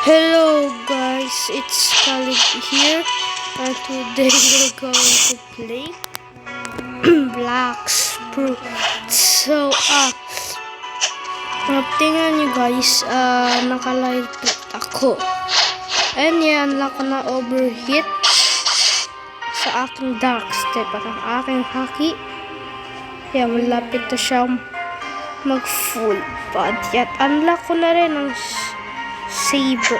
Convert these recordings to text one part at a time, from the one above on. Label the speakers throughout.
Speaker 1: Hello guys, it's Khalid here and today we're going to play Black Sprue. So, tingnan nyo guys, naka-live ako. And yan, unlock ko na overheat sa aking dark step at ang aking haki. Yan, malapit na siyang mag-full body. At unlock ko na rin ang saber.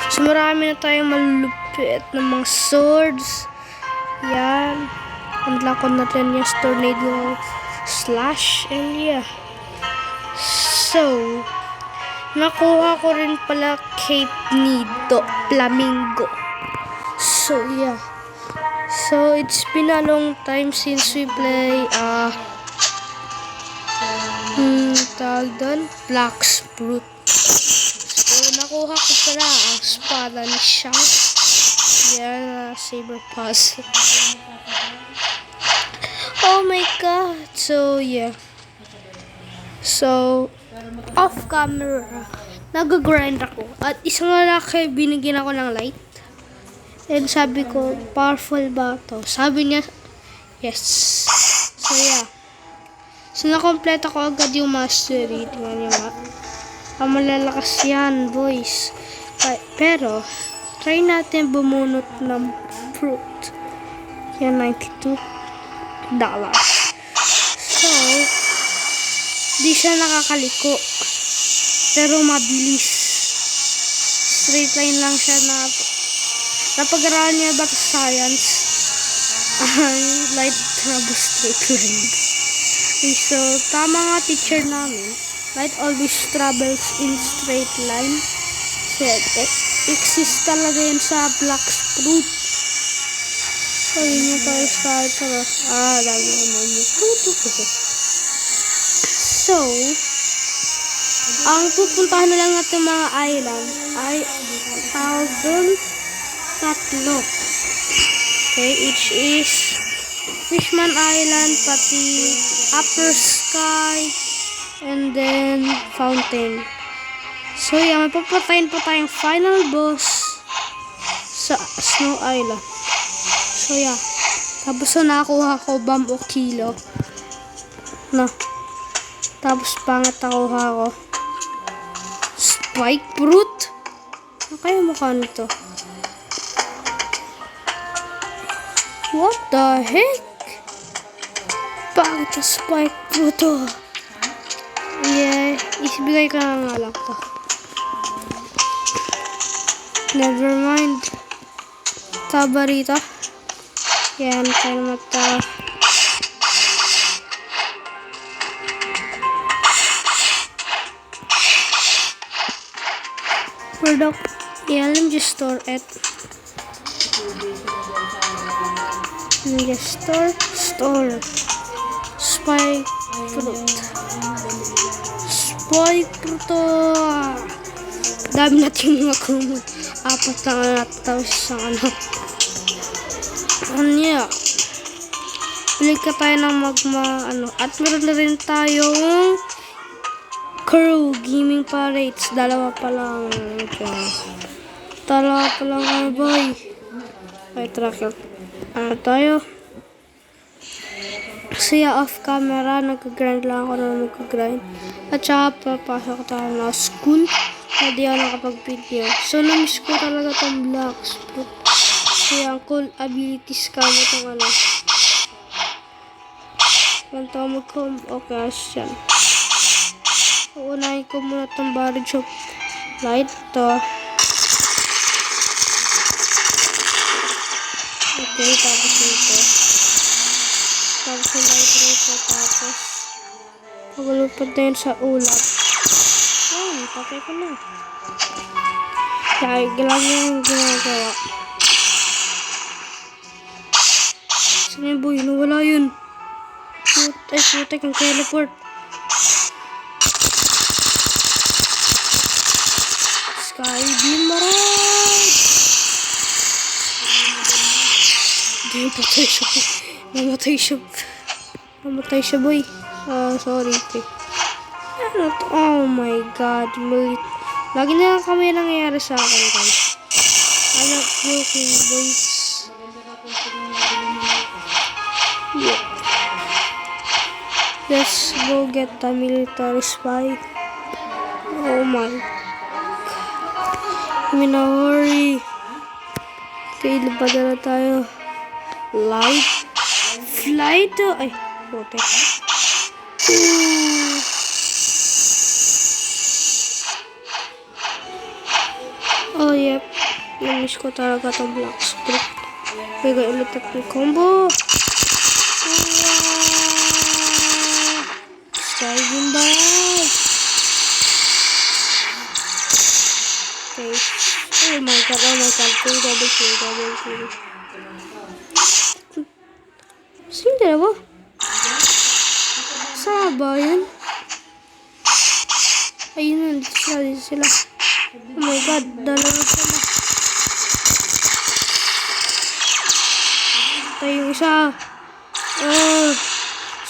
Speaker 1: So marami na tayong malupit na mga swords. Yan. Unlock ko na rin yung tornado slash. And yeah. So, nakuha ko rin pala Cape Nido Flamingo. So yeah. So it's been a long time since we play tawag doon, Black Sprue. So, nakuha ko pala ang espada ni Shank. Yan, saber pass. Oh my god. So, yeah. So, off camera, nag-grind ako. At isang lalaki, binigyan ako ng light. And sabi ko, powerful ba to? Sabi niya, yes. So, yeah. So, nakompleto ko agad yung mastery. Tingnan niyo nga. Malalakas yan, boys. Pero, try natin bumunot ng fruit. Yan, $92. So, di siya nakakaliko. Pero mabilis. Straight line lang siya na napag-aralan niya ba sa science? Light trouble straight line. Okay, so, tama nga teacher namin. Light always travels in straight line. Said, exist talaga yan sa Black Sprue. So, yun yung tayo sa ito. Lagi naman yung tuto ko. So, ang pupuntahan na lang natin mga island ay tawag doon tatlo. Okay, each is Fishman Island, pati Upper Sky, and then Fountain. So yeah, may papatayin pa tayong final boss sa Snow Island. So yeah, tapos na nakuha ko Bomb o Kilo na. Tapos pangat nakuha ko Spike Fruit. Ano kaya mukha nito? What the heck? Bakit Spike Fruit to? Yeah, isibigay ko na nga lang to. Never mind. Taba rito. Yan, kaya mata. Product. Yeah, let me just store it. Let me just store. Spike Fruit. Spike Fruit. Dami natin mga kumot. Apat na tapos sa ano. Anya. Bili ka tayo ng magma ano. At meron na rin tayong Crew Gaming Pirates. Dalawa pa lang. Dalawa pa lang ay boy. Ay tracker. Ano tayo? Kasi off camera, nag-grind lang ako na mag-grind. At saka papasok tayo na school. Hindi ako nakapag-video. So, na-miss ko talaga itong Black Sprue. Kaya ang cool abilities ka mo itong ano. Ganito mag-comb. Okay, asyan. Uunahin ko muna itong barrage of light. Ito. Okay, tapos ito. Tapos yung light rito. Tapos pagulupad na yun sa ulat. Ay, patay ko na. Kaya lang yung ginagawa. Saan yung boy? Nawala yun. Ay, putek ang teleport. Sky Beam Marag! Namatay siya boy. Sorry. Okay. Ano to? Oh my god. Lagi na lang kami nangyayari sa akin, guys. I'm not joking, boys. Yeah. Let's go get the military spy. Oh my. I'm in a hurry. Okay, labada na tayo. Flight. Ay, putik. Oh, yep. Namiss ko talaga itong black script. Bigay ulit ang combo. Skywing Barrage. Okay. Oh my god. Double kill. Sino dalawa? Saan ba yun? Ayun na, dito sila. Oh my god, dalawa sila. Tayo yung isa.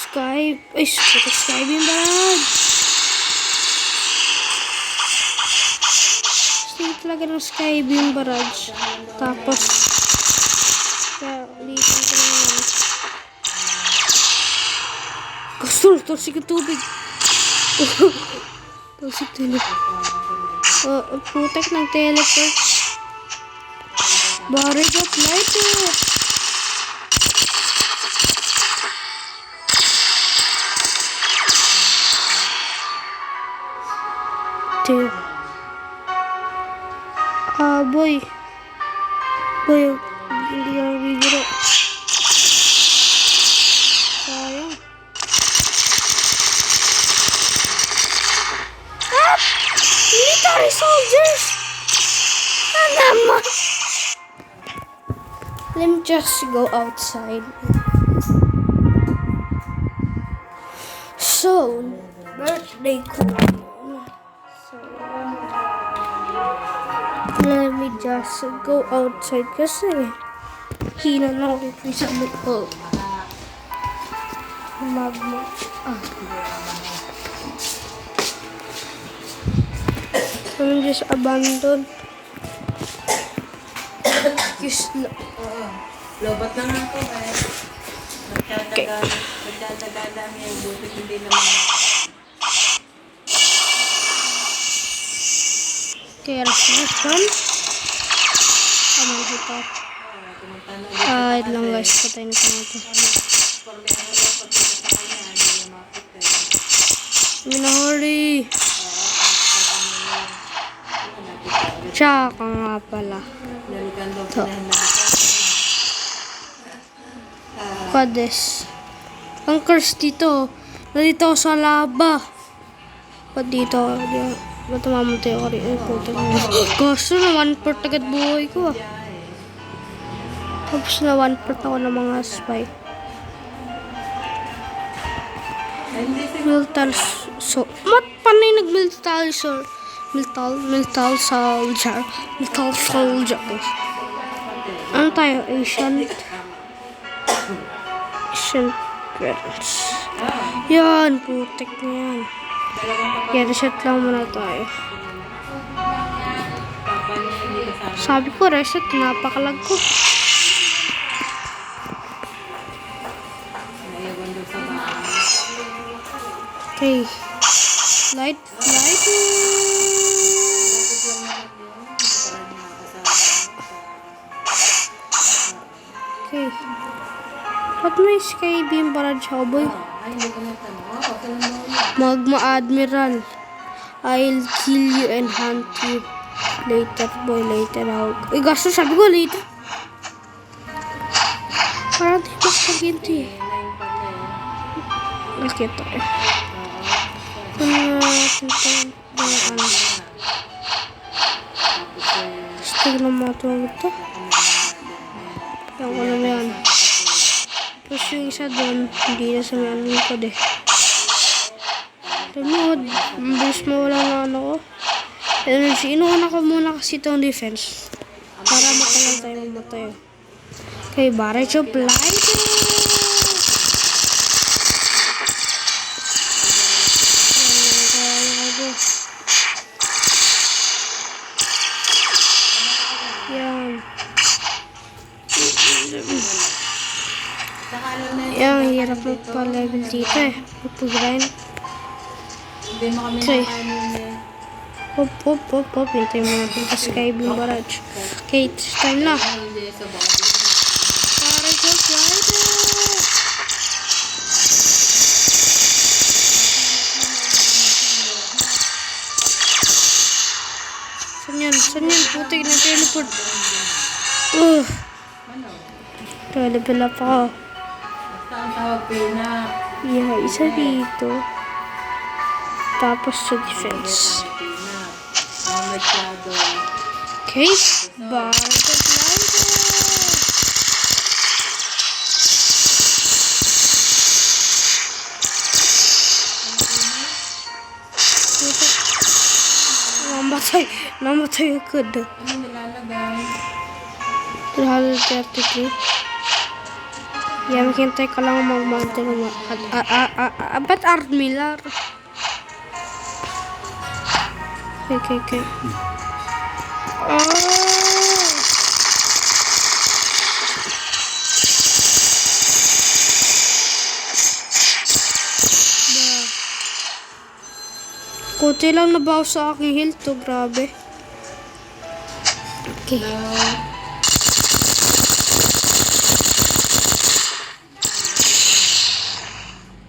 Speaker 1: Skywing Barrage. Gusto talaga ng Skywing Barrage. Tapos, litin ko lang yan. Toxic yung tubig. Toxic tulog. Putek ng teleport. Barrage of light. Boy. Hindi ka nabibiro. Sayang. Military soldiers! Naman! Let me just go outside. So, birthday ko. Let me just go outside kasi hina na ako sa loob. Magma. I'm just abandoned. Excuse me.
Speaker 2: Lobat lang ako eh. Magdadaga yung buti hindi naman.
Speaker 1: Okay, reflection. Ano ito? Ito lang guys. Patayin ko na ito. Minahuri. Tsaka nga pala. Ito. Kades. Ang curse dito. Nandito ako sa laba. Ba't dito? Ba't mamatay ako rin? Kaso na 1/4 agad buhay ko. Tapos na 1/4 ako ng mga spy. Military so panay nag-military Military soldier. Ano tayo? Ancient Prince. Yan, putik na yan. Kaya reset lang muna tayo. Sabi ko reset, napakalag ko. Okay. Light. Okay. Ba't may Skywing Barrage boy? Magma Admiral. I'll kill you and hunt you. Later boy, later. Gasto sabi ko later. Parang di magpaginti eh. Nakita eh. Gusto ko na matawag ito. Yan ko naman yan. Tapos yung isa doon, hindi na sa may likod eh. Tamod, mabilis mawala na ano ko. Energy, inuuna ko muna kasi itong defense. Para matagal tayo mamatay. Okay, barrage of light. Ang hirap magpa-level dito eh. Magpa-grind.
Speaker 2: Hindi mo kami
Speaker 1: Okay.
Speaker 2: nakainin eh.
Speaker 1: Hop. Hintay mo natin sa Skybloom Barrage. Okay, it's time na.
Speaker 2: Hindi sa body.
Speaker 1: Para Ghost Rider! Saan yan? Putik na teleport. Level up ako.
Speaker 2: Basta ang tawag pina.
Speaker 1: Yeah, isa dito. Tapos sa defense.
Speaker 2: Pina. Ang masyado.
Speaker 1: Okay, Barrage Rider! Putik. Namatay agad.
Speaker 2: Ano nilalagay?
Speaker 1: 333. Yan, hintay ka lang mag-mountain. Ba't Armilar? Okay. Kunti lang nabaw sa aking health to, grabe. Okay.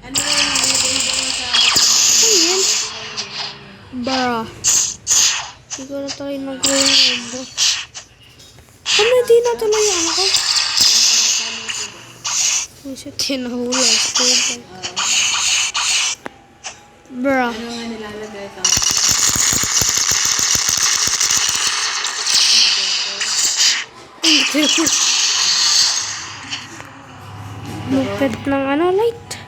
Speaker 2: Ano yung nilagay mo sa
Speaker 1: Ayan. Bara. Hindi ko na tayo nag-robo. Ano, hindi na tuloy yung ano ko. Hindi siya tinahulan. Bra.
Speaker 2: ano nga nilalagay sa
Speaker 1: Lupit ng ano, light.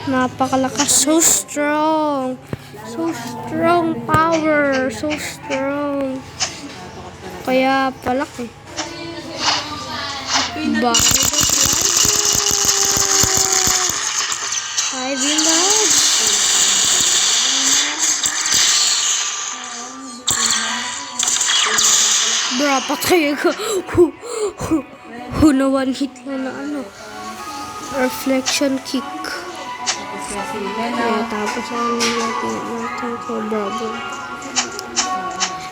Speaker 1: Napakalakas. So strong. So strong power. So strong. Kaya palaki. Bakit? Hi, Village. Bra, patay ako. Na one hit lang na ano. Reflection kick. Kaya tapos ano natin ko, bravo.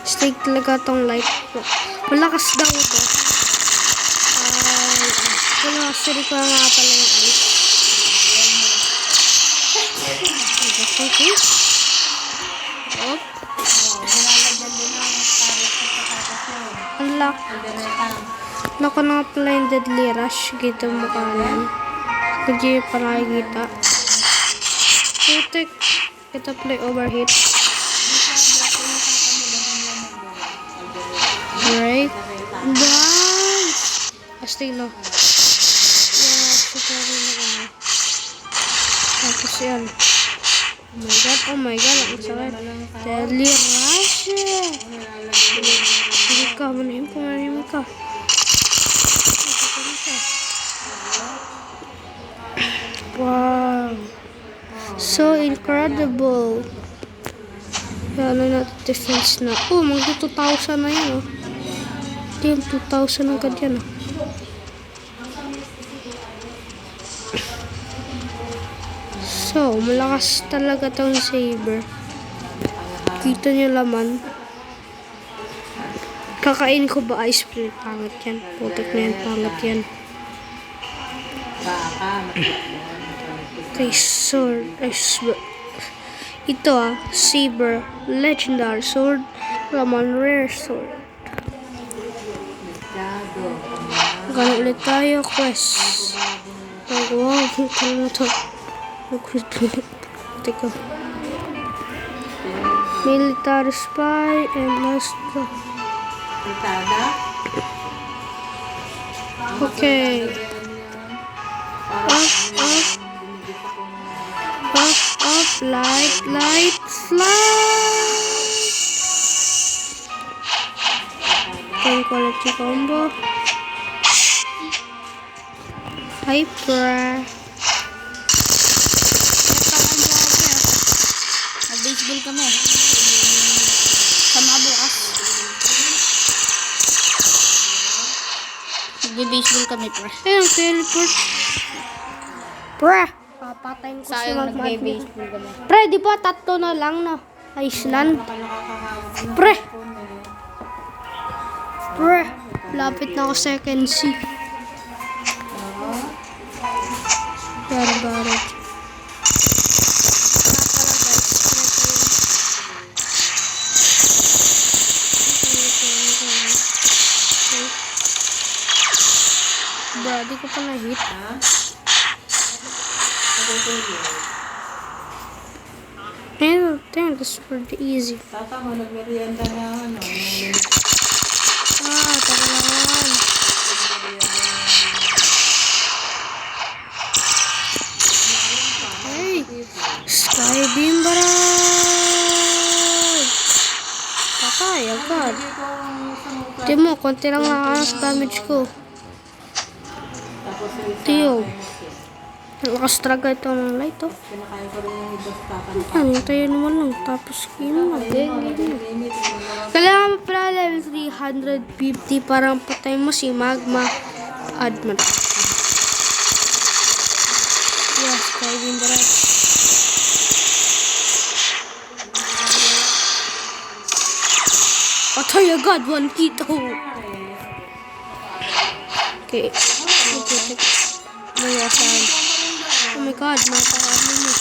Speaker 1: Stake talaga tong light. Malakas daw ito. Wala, siri ko nga pala yung ice. Okay. Up. Unlock. Naku na pala yung Deadly Rush. Gito mo kanan. Hindi pa nakikita. Putik. Ito play overheat. Right. Dance. Astig no. Yeah, super rin na ano. Tapos yan. Oh my god. Ang sakit. Deadly Rush. Manahim ka. Wow. So incredible. Yan na defense na. Oh, magdo 2,000 na yan. Oh. Yan, 2,000 agad yan. Oh. So, malakas talaga tong saber. Kita niyo laman. Kakain ko ba ice cream? Pangit yan. Putik na yan. Pangit yan. Okay, sword. Ito saber. Legendary sword. Laman rare sword. Ganun ulit tayo. Quest. Wow, kala na to. Teka. Military spy and last. Okay. Up, light, slide. Okay, quality combo. Hyper.
Speaker 3: Nag-baseball kami. Sama bukas. Nag-baseball kami, pre.
Speaker 1: Ayun, teleport. Pre, papatayin ko si
Speaker 3: Sayang
Speaker 1: mag-admin.
Speaker 3: nag-baseball kami.
Speaker 1: Pre, di ba tatlo na lang na? Iceland.
Speaker 2: Nakakahawak ng
Speaker 1: Pre,
Speaker 2: phone eh.
Speaker 1: pre, lapit na ako second C. Yan, barrage. Bro, di ko pa na-hit.
Speaker 2: Ha? Natutuloy.
Speaker 1: And damn, this is pretty easy.
Speaker 2: Tata mo, nagmerienda na ano.
Speaker 1: Taga naman. Hey, Skybeam barrage! Patay, agad. Di mo, konti lang nakakalas damage ko.
Speaker 2: Tapos yung isa,
Speaker 1: Tiyo. Nakastraga ito ng light, oh.
Speaker 2: kinakain ko rin yung ibang tata.
Speaker 1: Yan, hintayin naman lang. Tapos, yun na.
Speaker 2: Limit.
Speaker 1: Kailangan mo pala level 350 parang patay mo si Magma Adman. Yes, Skybeam barrage. Patay agad, 1 kito. Okay. Mayasan. Oh my god, napaka-ano mo.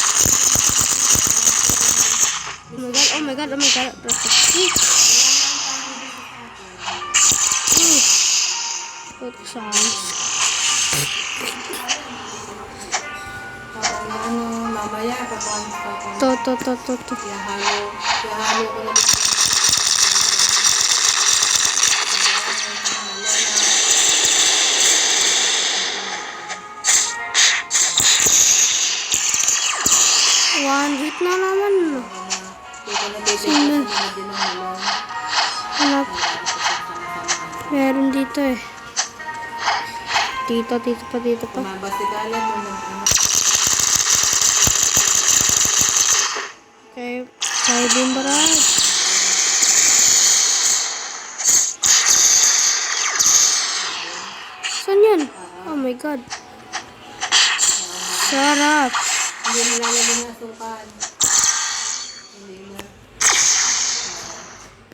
Speaker 1: Oh my god. Put sounds.
Speaker 2: Ano, mamaya, papunta ko.
Speaker 1: To.
Speaker 2: Ihalo ko na.
Speaker 1: One hit na naman.
Speaker 2: Dito na din ang halong.
Speaker 1: Hanap. Meron dito eh. Dito pa.
Speaker 2: Mabasikalan mo ng ano.
Speaker 1: Okay. Skybeam barrage. Saan yan? Oh my god. Sarap.
Speaker 2: Hindi nilalagyan ng asukal. Hindi na.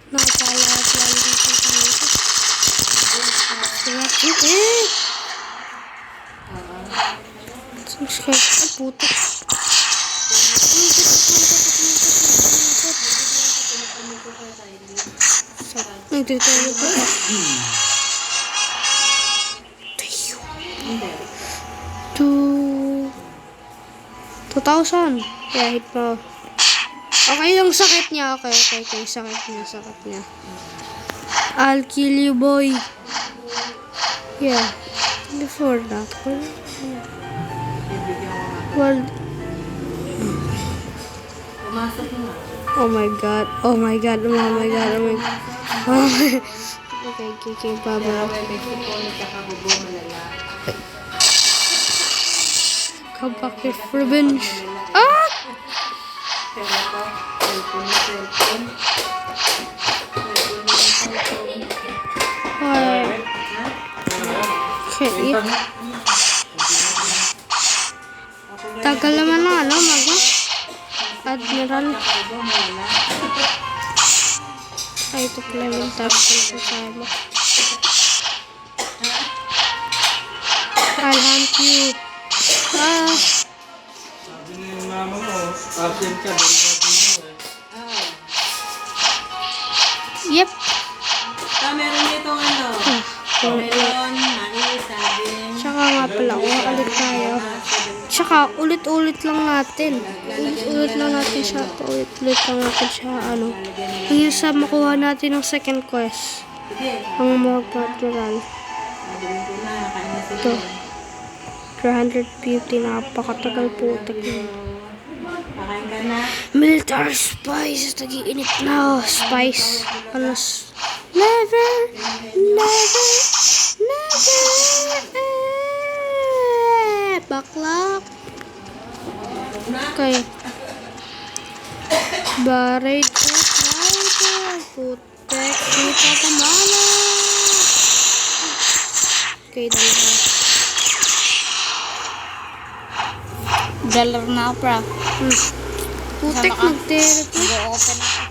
Speaker 1: Nakapalahat lang dito sa dito. Sarap eh. Ay, puto. Nagtitalo pa.
Speaker 2: Hindi.
Speaker 1: 2,000. Yeah, hit mo. Okay yung sakit niya. Okay. Sakit niya. I'll kill you, boy. Yeah. Before that. Well,
Speaker 2: Pumasok na.
Speaker 1: oh my god. Okay, baba.
Speaker 2: May Mexico, nagkakagubo, malala.
Speaker 1: Come back with revenge. Ah!
Speaker 2: Pero ito, cellphone.
Speaker 1: Okay. Okay. Tagal naman na, ano, Maga? Admiral.
Speaker 2: Nakagubo, malala.
Speaker 1: Ay, ito pala yung task ko sa sama. I'll hunt you. Ah!
Speaker 4: Sabi na yung mama mo, absent ka, balikat mo eh.
Speaker 1: Yep.
Speaker 2: Meron nitong ano. Meron, mais, saging.
Speaker 1: Tsaka nga pala, ulit tayo. Tsaka, ulit-ulit lang natin. Ulit-ulit lang natin siya. Ano. Hanggang sa makuha natin ang second quest.
Speaker 2: Sige,
Speaker 1: Ang mga natural.
Speaker 2: madumi ko na. Kain na
Speaker 1: Ito.
Speaker 2: sila.
Speaker 1: 350, napakatagal po.
Speaker 2: Kakain ka na.
Speaker 1: Military spice. Tagi-init na. Spice. Ano? Never. Baklak. Okay. Barrage of lighter. Protect kita kemana? Okay, dalawa.
Speaker 2: Maglalaro na ako, pra.
Speaker 1: Putek,
Speaker 2: Sama ka.
Speaker 1: nag-therapy.
Speaker 2: Mag-open ako.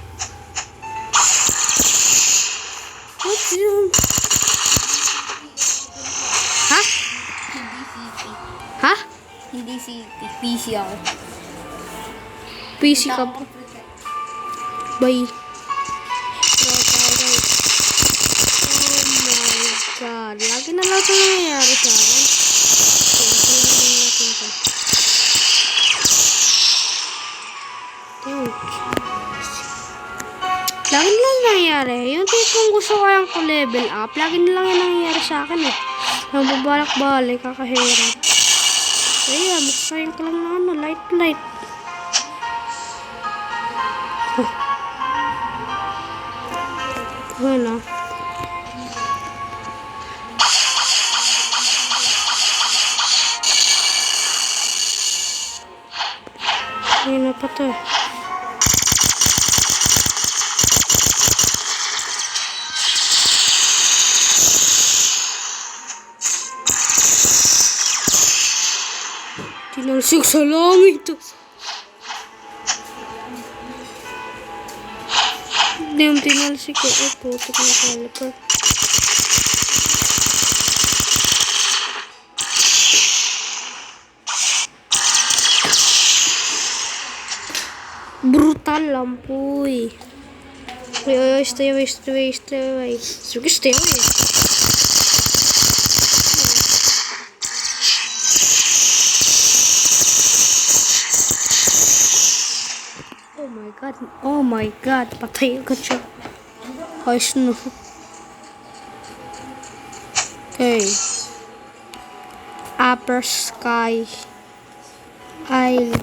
Speaker 1: What's yun? Ha?
Speaker 2: Hindi city.
Speaker 1: Ha?
Speaker 2: Hindi city. PC ako.
Speaker 1: PC ka pa. Bye. Oh my God. Lagi na lang ito nangyayari sa akin. Tingnan natin ito. Lagi na lang nangyayari. Yung tipong gusto ko yung level up, lagi na lang yung nangyayari sa akin eh. Ang babalak-balik, kakahirap. Ayan, magsasayin ko lang na ano, light. Ano? Ayun na pa to eh. Tinalsik sa langit. Hindi yung tinalsik eh. Eh, putik na caliper. Brutal lampuy. Stay away. Sige, stay away. Oh my god, patay agad siya. Ayos no. Okay. Upper sky. I'll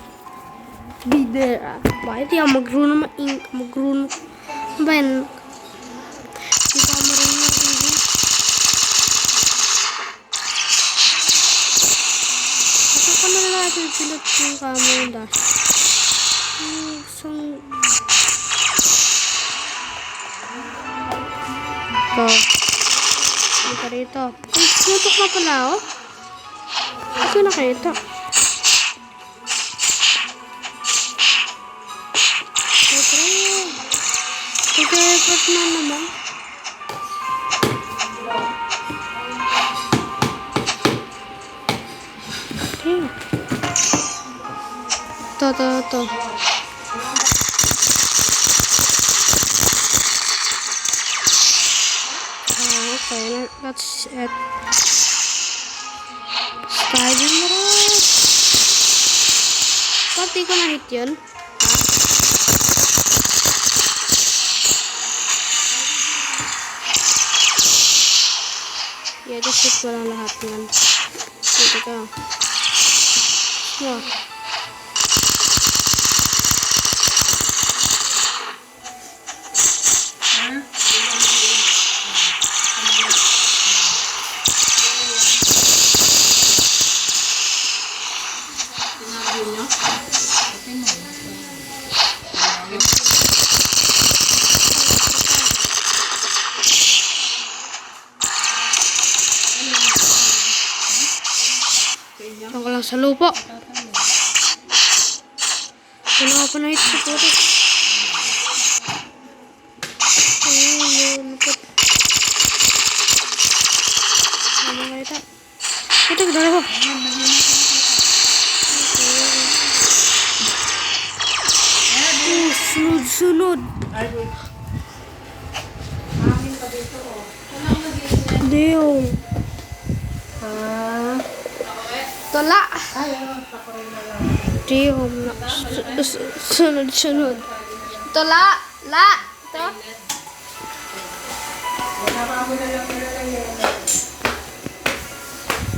Speaker 1: be there. Bakit di ako mag-rune mag-rune? Ano ba yan? Di pa marunong ng English. Baka ka na natin pilot yung camera. Ito. Hindi ka rito. Ay, sinutok na pala ako. Hindi ko nakita. Nag-report na naman. Okay. Ito. Okay, that's it. Skydiving na rin. Pati ko na-hit yun. Yeah, that's it. Walang lahat yan. Dito ka. Wow. Diyan ko lang sa lupa. Wala ka pa na-hit sa puto. Ayun, lupot. Ano ka ito? Ito, dalawa. Sunod. Diyong. Tula. Diyong. Sunod. Tula. La. Ito.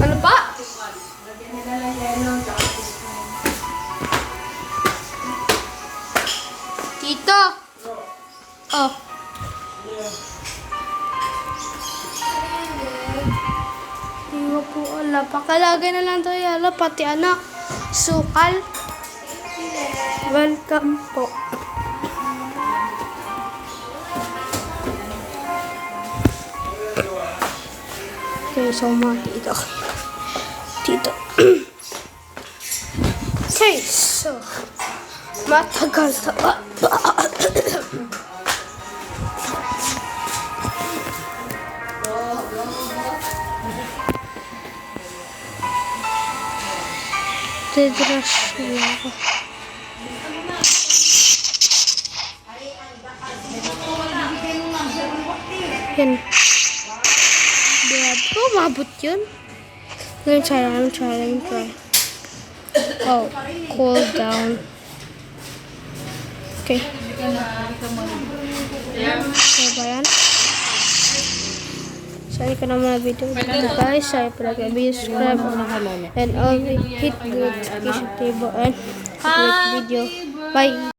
Speaker 1: Ano pa? Dito. Oh. Iwa po ala. Pakalagay na lang tayo. Ala, pati anak. Sukal. Welcome po. Okay, so dito. Okay, so matagal to. Tidrush niya ako. Yan. Grabe ko, mabot yun. Let me try. Oh, cool down. Okay. Okay ba yan? Sorry ka naman na video dito guys. Sorry pala kayo. Subscribe and hit the notification table and click video. Bye!